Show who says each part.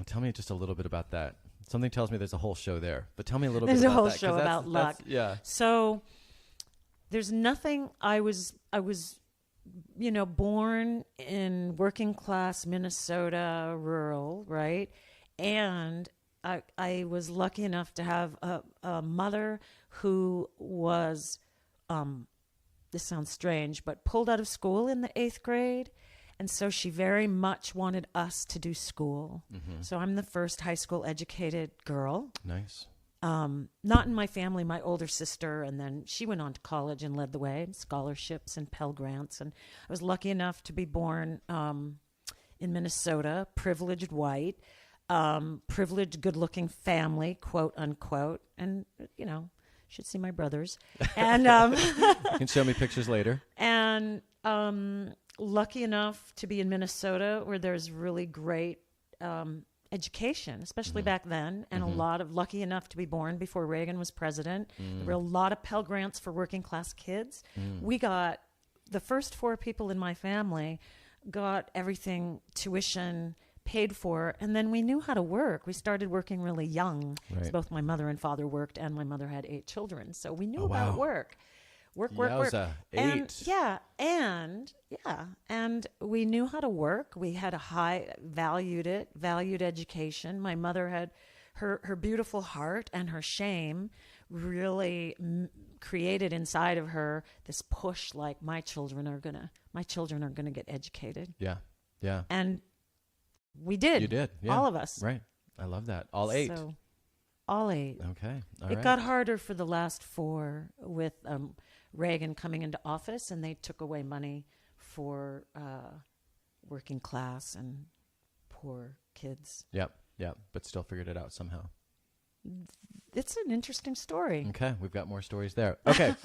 Speaker 1: Tell me just a little bit about that. Something tells me there's a whole show there, but tell me a little
Speaker 2: There's
Speaker 1: bit
Speaker 2: a
Speaker 1: about
Speaker 2: whole
Speaker 1: that.
Speaker 2: show about luck.
Speaker 1: Yeah.
Speaker 2: So there's nothing. I was, born in working class Minnesota, rural, right? And I was lucky enough to have a mother who was, this sounds strange, but pulled out of school in the 8th grade. And so she very much wanted us to do school. Mm-hmm. So I'm the first high school educated girl.
Speaker 1: Nice.
Speaker 2: Not in my family, my older sister, and then she went on to college and led the way, scholarships and Pell Grants. And I was lucky enough to be born in Minnesota, privileged white, privileged, good-looking family, quote, unquote. And, should see my brothers. And
Speaker 1: you can show me pictures later.
Speaker 2: And lucky enough to be in Minnesota where there's really great education, especially back then, and a lot of lucky enough to be born before Reagan was president. There were a lot of Pell Grants for working class kids. We got, the first 4 people in my family got everything, tuition paid for, and then we knew how to work. We started working really young.
Speaker 1: Right.
Speaker 2: Both my mother and father worked, and my mother had 8 children, so we knew about work. Work.
Speaker 1: Yowza,
Speaker 2: 8. And we knew how to work. We had valued education. My mother had her beautiful heart and her shame really created inside of her this push, like my children are gonna get educated.
Speaker 1: Yeah.
Speaker 2: And we did.
Speaker 1: You did, yeah.
Speaker 2: All of us.
Speaker 1: Right. I love that. All 8.
Speaker 2: So, all 8.
Speaker 1: Okay.
Speaker 2: It got harder for the last 4 with Reagan coming into office, and they took away money for working class and poor kids.
Speaker 1: Yep. But still figured it out somehow.
Speaker 2: It's an interesting story.
Speaker 1: Okay. We've got more stories there. Okay.